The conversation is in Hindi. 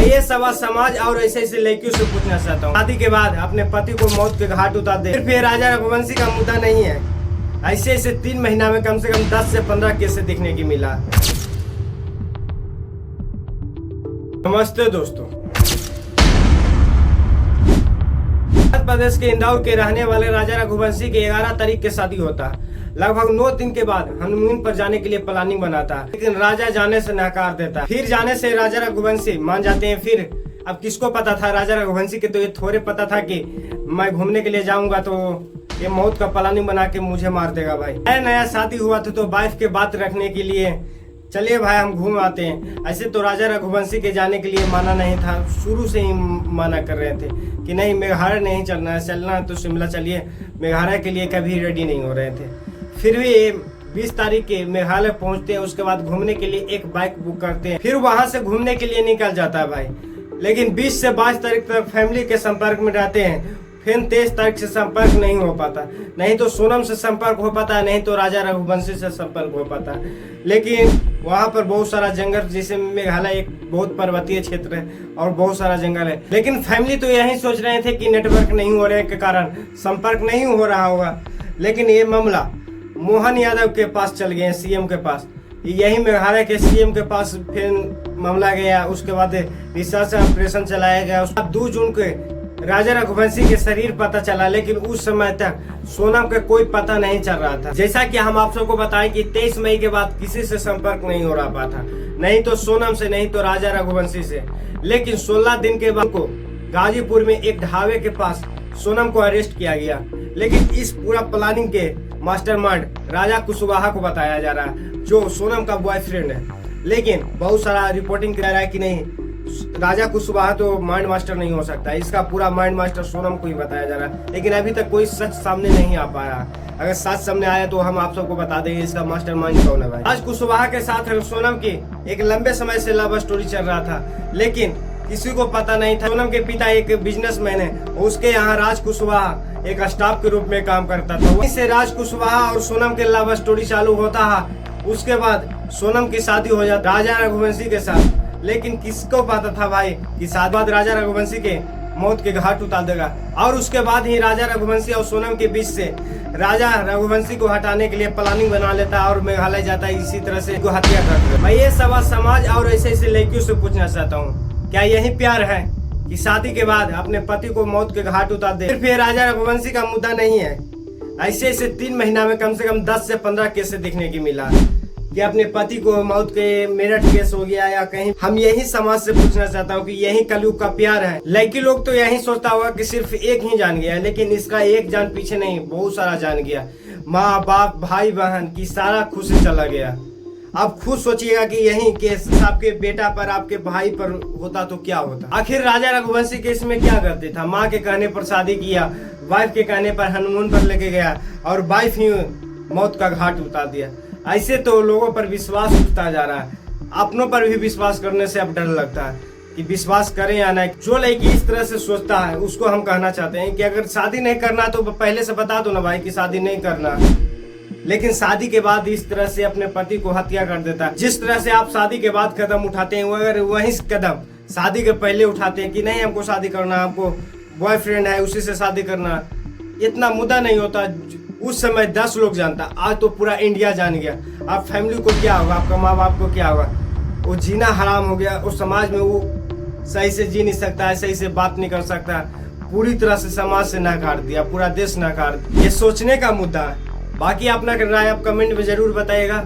ये सवाल समाज और ऐसे ऐसे लड़कियों से पूछना चाहता हूँ। शादी के बाद अपने पति को मौत के घाट उतार दे। सिर्फ ये राजा रघुवंशी का मुद्दा नहीं है, ऐसे ऐसे 3 महीना में कम से कम 10 से 15 केस देखने की मिला। नमस्ते दोस्तों, मध्य प्रदेश के इंदौर के रहने वाले राजा रघुवंशी के 11 तारीख के शादी होता। लगभग 9 दिन के बाद हनीमून पर जाने के लिए प्लानिंग बनाता, लेकिन राजा जाने से नकार देता। फिर जाने से राजा रघुवंशी मान जाते हैं। फिर अब किसको पता था, राजा रघुवंशी के तो ये थोड़े पता था कि मैं घूमने के लिए जाऊंगा तो ये मौत का प्लानिंग बना के मुझे मार देगा। भाई नया शादी हुआ था तो वाइफ के बात रखने के लिए चलिए भाई हम घूम आते हैं। ऐसे तो राजा रघुवंशी के जाने के लिए माना नहीं था, शुरू से ही माना कर रहे थे कि नहीं मेघालय नहीं चलना है, चलना है तो शिमला चलिए। मेघालय के लिए कभी रेडी नहीं हो रहे थे। फिर भी 20 तारीख के मेघालय पहुंचते हैं। उसके बाद घूमने के लिए एक बाइक बुक करते हैं, फिर वहां से घूमने के लिए निकल जाता है भाई। लेकिन 20 से 22 तारीख तक फैमिली के संपर्क में रहते हैं। फिर 23 तारीख से संपर्क नहीं हो पाता, नहीं तो सोनम से संपर्क हो पाता, नहीं तो राजा रघुवंशी से संपर्क हो पाता। लेकिन वहाँ पर बहुत सारा जंगल, जैसे मेघालय एक बहुत पर्वतीय क्षेत्र है और बहुत सारा जंगल है। लेकिन फैमिली तो यही सोच रहे थे कि नेटवर्क नहीं हो रहे के कारण संपर्क नहीं हो रहा होगा। लेकिन ये मामला मोहन यादव के पास चल गए, सीएम के पास। यही मेघालय के सीएम के पास फिर मामला गया। उसके बाद रिसर्च ऑपरेशन चलाया गया। उसके बाद 2 जून के राजा रघुवंशी के शरीर पता चला, लेकिन उस समय तक सोनम का कोई पता नहीं चल रहा था। जैसा कि हम आप सबको बताएं कि 23 मई के बाद किसी से संपर्क नहीं हो रहा था, नहीं तो सोनम से, नहीं तो राजा रघुवंशी से। लेकिन 16 दिन के बाद को गाजीपुर में एक ढाबे के पास सोनम को अरेस्ट किया गया। लेकिन इस पूरा प्लानिंग के मास्टरमाइंड राजा कुशवाहा को बताया जा रहा है, जो सोनम का बॉयफ्रेंड है। लेकिन बहुत सारा रिपोर्टिंग कर रहा है कि नहीं, राजा कुशवाहा तो माइंड मास्टर नहीं हो सकता, इसका पूरा माइंड मास्टर सोनम को ही बताया जा रहा है। लेकिन अभी तक कोई सच सामने नहीं आ पाया। अगर सच सामने आया तो हम आप सबको बता देंगे इसका मास्टरमाइंड कौन है भाई। आज कुशवाहा के साथ सोनम की एक लंबे समय से लव स्टोरी चल रहा था, लेकिन किसी को पता नहीं था। सोनम के पिता एक बिजनेसमैन है, उसके यहाँ राज कुशवाहा एक स्टाफ के रूप में काम करता था। वहीं से राज कुशवाहा और सोनम के लव स्टोरी चालू होता है। उसके बाद सोनम की शादी हो जाती राजा रघुवंशी के साथ। लेकिन किसको पता था भाई कि शादी बाद राजा रघुवंशी के मौत के घाट उतार देगा। और उसके बाद ही राजा रघुवंशी और सोनम के बीच से राजा रघुवंशी को हटाने के लिए प्लानिंग बना लेता है और मेघालय जाता है। इसी तरह से हत्या करता है। मैं ये सवाल समाज और ऐसे ऐसे लड़कियों से पूछना चाहता हूँ, क्या यही प्यार है कि शादी के बाद अपने पति को मौत के घाट उतार दे? सिर्फ ये राजा रघुवंशी का मुद्दा नहीं है, ऐसे ऐसे 3 महीना में कम से कम 10 से 15 केस देखने की मिला कि अपने पति को मौत के मेरठ केस हो गया या कहीं। हम यही समाज से पूछना चाहता हूँ कि यही कलयुग का प्यार है। लड़की लोग तो यही सोचता होगा कि सिर्फ एक ही जान गया, लेकिन इसका एक जान पीछे नहीं, बहुत सारा जान गया। माँ बाप भाई बहन की सारा खुशी चला गया। आप खुद सोचिएगा कि यही केस आपके बेटा पर, आपके भाई पर होता तो क्या होता। आखिर राजा रघुवंशी केस में क्या करते था? माँ के कहने पर शादी किया, वाइफ के कहने पर हनीमून पर लेके गया और वाइफ ही मौत का घाट उतार दिया। ऐसे तो लोगों पर विश्वास उठता जा रहा है। अपनों पर भी विश्वास करने से अब डर लगता है कि विश्वास करें या नहीं। जो लड़की इस तरह से सोचता है उसको हम कहना चाहते हैं कि अगर शादी नहीं करना तो पहले से बता दो ना भाई कि शादी नहीं करना। लेकिन शादी के बाद इस तरह से अपने पति को हत्या कर देता है। जिस तरह से आप शादी के बाद कदम उठाते हैं, अगर वही कदम शादी के पहले उठाते हैं कि नहीं हमको शादी करना, हमको बॉयफ्रेंड है उसी से शादी करना, इतना मुद्दा नहीं होता। उस समय 10 लोग जानता, आज तो पूरा इंडिया जान गया। आप फैमिली को क्या होगा, आपका माँ बाप को क्या होगा? वो जीना हराम हो गया। उस समाज में वो सही से जी नहीं सकता है, सही से बात नहीं कर सकता। पूरी तरह से समाज से नकार दिया, पूरा देश नकार दिया। ये सोचने का मुद्दा है। बाकी अपना राय आप कमेंट में जरूर बताइएगा।